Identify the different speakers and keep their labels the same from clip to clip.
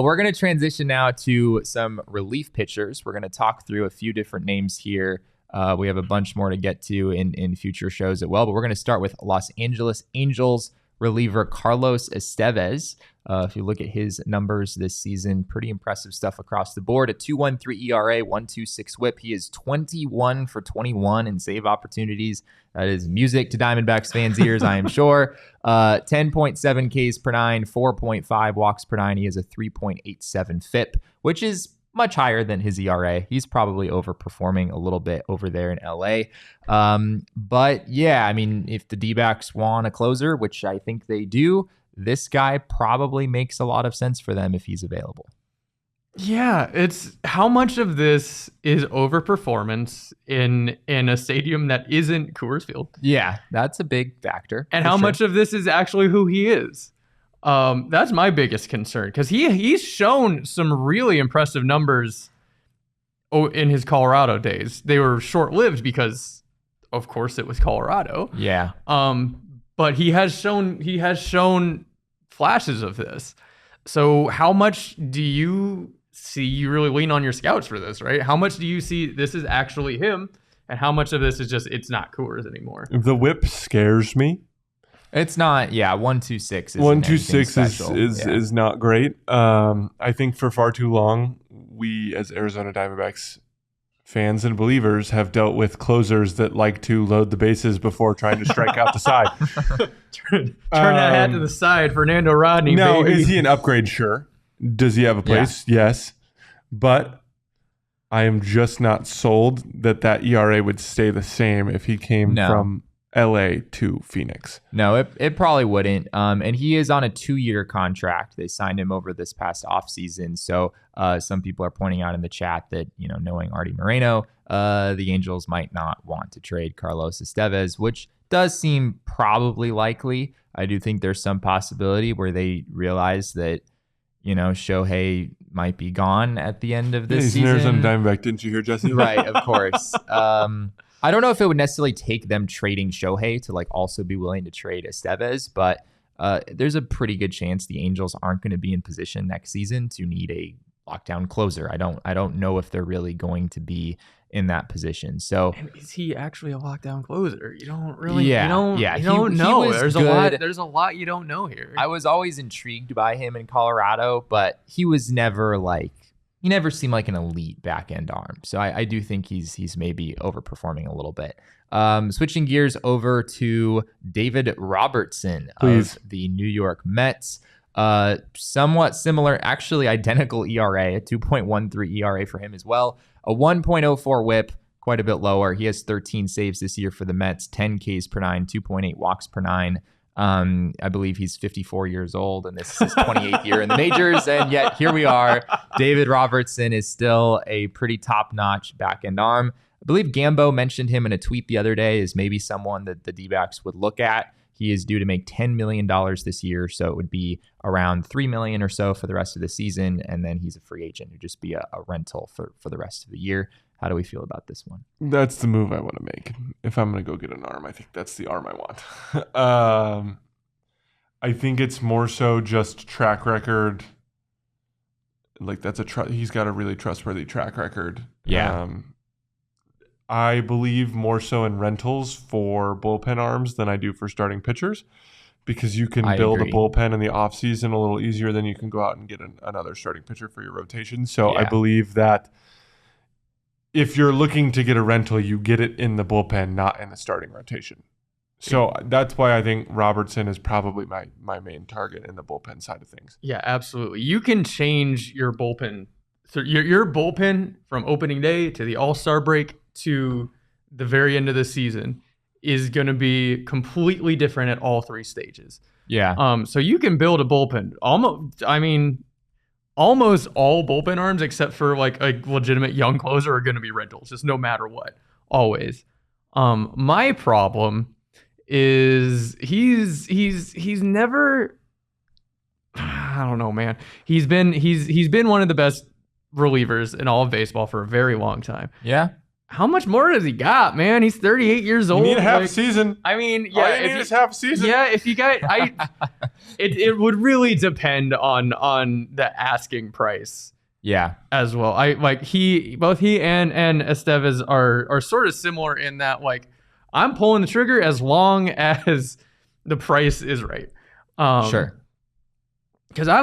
Speaker 1: We're going to transition now to some relief pitchers. We're going to talk through a few different names here. We have a bunch more to get to in future shows as well, but we're going to start with Los Angeles Angels reliever Carlos Estevez. If you look at his numbers this season, pretty impressive stuff across the board. A 2.13 ERA, 1.26 WHIP. He is 21 for 21 in save opportunities. That is music to Diamondbacks fans' ears, I am sure. 10.7 Ks per nine, 4.5 walks per nine. He has a 3.87 FIP, which is much higher than his ERA. He's probably overperforming a little bit over there in LA. But yeah, I mean, if the D-backs want a closer, which I think they do, this guy probably makes a lot of sense for them if he's available.
Speaker 2: Yeah, it's how much of this is overperformance in a stadium that isn't Coors Field?
Speaker 1: Yeah, that's a big factor.
Speaker 2: And how much of this is actually who he is? That's my biggest concern, because he's shown some really impressive numbers in his Colorado days. They were short-lived because, of course, it was Colorado.
Speaker 1: Yeah.
Speaker 2: But he has shown flashes of this. So how much do you see? You really lean on your scouts for this, right? How much do you see this is actually him, and how much of this is just it's not Coors anymore?
Speaker 3: The whip scares me.
Speaker 1: It's not, 1.26
Speaker 3: is not great. I think for far too long, we as Arizona Diamondbacks fans and believers have dealt with closers that like to load the bases before trying to strike out the side.
Speaker 2: Turn that hat to the side, Fernando Rodney.
Speaker 3: Now,
Speaker 2: baby.
Speaker 3: is he an upgrade? Sure. Does he have a place? Yeah. Yes. But I am just not sold that ERA would stay the same if he came from LA to Phoenix.
Speaker 1: No, it probably wouldn't. And he is on a 2-year contract. They signed him over this past offseason. So some people are pointing out in the chat that, knowing Artie Moreno, the Angels might not want to trade Carlos Estevez, which does seem probably likely. I do think there's some possibility where they realize that, Shohei might be gone at the end of this season.
Speaker 3: He's an Arizona Diamondback, didn't you hear, Jesse?
Speaker 1: Right, of course. I don't know if it would necessarily take them trading Shohei to also be willing to trade Estevez, but there's a pretty good chance the Angels aren't going to be in position next season to need a lockdown closer. I don't know if they're really going to be in that position. So,
Speaker 2: and is he actually a lockdown closer? You don't really.
Speaker 1: Yeah,
Speaker 2: you don't know.
Speaker 1: There's
Speaker 2: a lot you don't know here.
Speaker 1: I was always intrigued by him in Colorado, but he was never he never seemed like an elite back-end arm. So I do think he's maybe overperforming a little bit. Switching gears over to David Robertson of the New York Mets. Somewhat similar, actually identical ERA, a 2.13 ERA for him as well. A 1.04 WHIP, quite a bit lower. He has 13 saves this year for the Mets, 10 Ks per nine, 2.8 walks per nine. I believe he's 54 years old, and this is his 28th year in the majors, and yet here we are. David Robertson is still a pretty top-notch back-end arm. I believe Gambo mentioned him in a tweet the other day as maybe someone that the D-backs would look at. He is due to make $10 million this year, so it would be around $3 million or so for the rest of the season, and then he's a free agent who'd just be a rental for the rest of the year. How do we feel about this one?
Speaker 3: That's the move I want to make. If I'm going to go get an arm, I think that's the arm I want. I think it's more so just track record. He's got a really trustworthy track record.
Speaker 1: Yeah.
Speaker 3: I believe more so in rentals for bullpen arms than I do for starting pitchers, because you can build a bullpen in the offseason a little easier than you can go out and get another starting pitcher for your rotation. So I believe that if you're looking to get a rental, you get it in the bullpen, not in the starting rotation. So that's why I think Robertson is probably my main target in the bullpen side of things.
Speaker 2: Yeah, absolutely. You can change your bullpen. So your bullpen from opening day to the All-Star break to the very end of the season is going to be completely different at all three stages.
Speaker 1: Yeah.
Speaker 2: So you can build a bullpen. Almost all bullpen arms except for a legitimate young closer are going to be rentals, just no matter what, always. My problem is he's never, I don't know, man. He's been one of the best relievers in all of baseball for a very long time.
Speaker 1: Yeah.
Speaker 2: how much more does he got, man? He's 38 years old.
Speaker 3: You need half a season.
Speaker 2: I mean, yeah.
Speaker 3: All you need is half a season.
Speaker 2: Yeah, if you got, it would really depend on the asking price.
Speaker 1: Yeah,
Speaker 2: as well. Both he and Estevez are sort of similar in that, like, I'm pulling the trigger as long as the price is right.
Speaker 1: Sure.
Speaker 2: Because I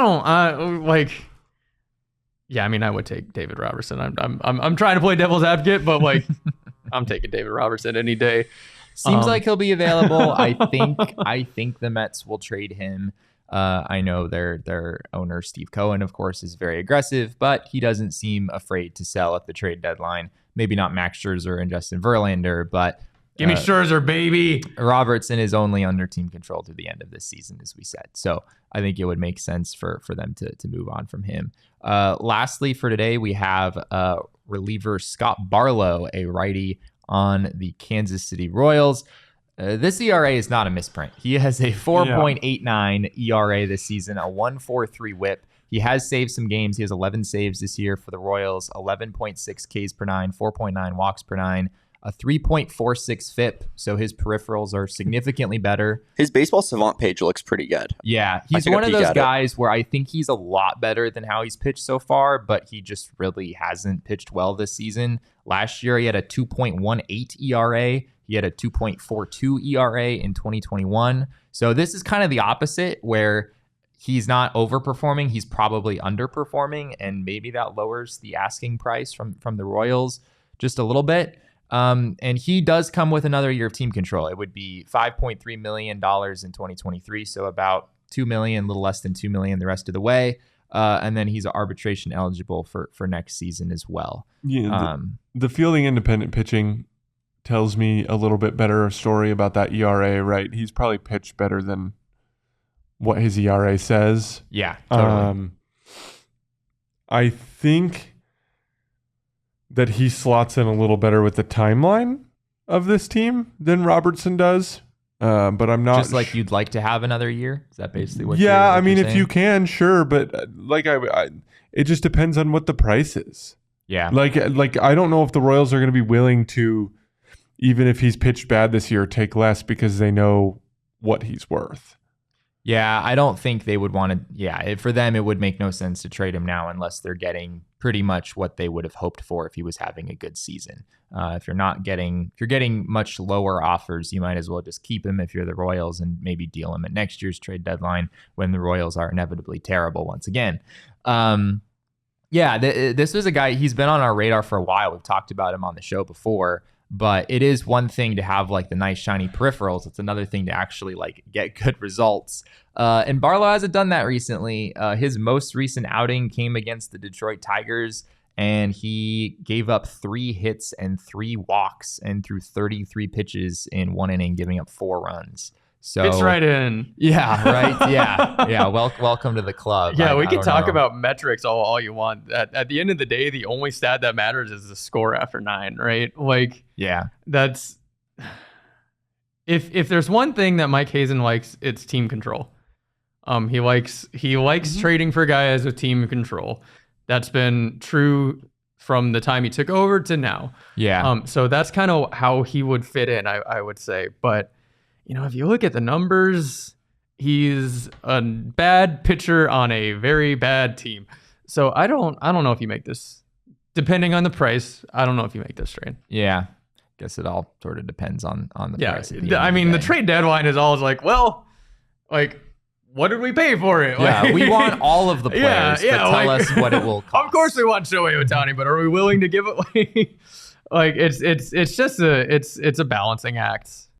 Speaker 2: would take David Robertson. I'm trying to play devil's advocate, but like, I'm taking David Robertson any day.
Speaker 1: Seems like he'll be available. I think the Mets will trade him. I know their owner, Steve Cohen, of course, is very aggressive, but he doesn't seem afraid to sell at the trade deadline. Maybe not Max Scherzer and Justin Verlander, but
Speaker 2: give me Scherzer, baby.
Speaker 1: Robertson is only under team control to the end of this season, as we said. So I think it would make sense for them to move on from him. Lastly, for today, we have reliever Scott Barlow, a righty on the Kansas City Royals. This ERA is not a misprint. He has a 4.89 ERA this season, a 1.43 whip. He has saved some games. He has 11 saves this year for the Royals, 11.6 Ks per nine, 4.9 walks per nine, a 3.46 FIP. So his peripherals are significantly better.
Speaker 4: His baseball savant page looks pretty good.
Speaker 1: Yeah, he's one of those guys where I think he's a lot better than how he's pitched so far, but he just really hasn't pitched well this season. Last year, he had a 2.18 ERA. He had a 2.42 ERA in 2021. So this is kind of the opposite, where he's not overperforming. He's probably underperforming, and maybe that lowers the asking price from the Royals just a little bit. And he does come with another year of team control. It would be $5.3 million in 2023, so about $2 million, a little less than $2 million the rest of the way. And then he's arbitration eligible for next season as well.
Speaker 3: Yeah, the fielding independent pitching tells me a little bit better story about that ERA, right? He's probably pitched better than what his ERA says.
Speaker 1: Yeah, totally.
Speaker 3: I think that he slots in a little better with the timeline of this team than Robertson does. But I'm not
Speaker 1: just like you'd like to have another year. Is that basically what?
Speaker 3: Yeah,
Speaker 1: I
Speaker 3: mean,
Speaker 1: saying?
Speaker 3: If you can, sure, but it just depends on what the price is.
Speaker 1: Yeah,
Speaker 3: like I don't know if the Royals are going to be willing to, even if he's pitched bad this year, take less because they know what he's worth.
Speaker 1: Yeah, I don't think they would want to. Yeah, for them, it would make no sense to trade him now unless they're getting pretty much what they would have hoped for if he was having a good season. If you're getting much lower offers, you might as well just keep him if you're the Royals and maybe deal him at next year's trade deadline when the Royals are inevitably terrible once again. This was a guy, he's been on our radar for a while. We've talked about him on the show before. But it is one thing to have like the nice shiny peripherals. It's another thing to actually like get good results. And Barlow hasn't done that recently. His most recent outing came against the Detroit Tigers, and he gave up 3 hits and 3 walks and threw 33 pitches in 1 inning, giving up 4 runs. So
Speaker 2: it's right in.
Speaker 1: Yeah, right. Yeah. Welcome to the club.
Speaker 2: Yeah, we can talk about metrics all you want. At the end of the day, the only stat that matters is the score after 9, right? Like,
Speaker 1: yeah,
Speaker 2: that's if there's one thing that Mike Hazen likes, it's team control. He likes trading for guys with team control. That's been true from the time he took over to now.
Speaker 1: Yeah.
Speaker 2: So that's kind of how he would fit in, I would say, but. If you look at the numbers, he's a bad pitcher on a very bad team. So I don't know if you make this, depending on the price. I don't know if you make this trade.
Speaker 1: Yeah, guess it all sort of depends on the price.
Speaker 2: The trade deadline is always like, well, like, what did we pay for it?
Speaker 1: Yeah, we want all of the players. But tell us what it will cost.
Speaker 2: Of course, we want Shohei Ohtani, but are we willing to give it? Like it's just a balancing act.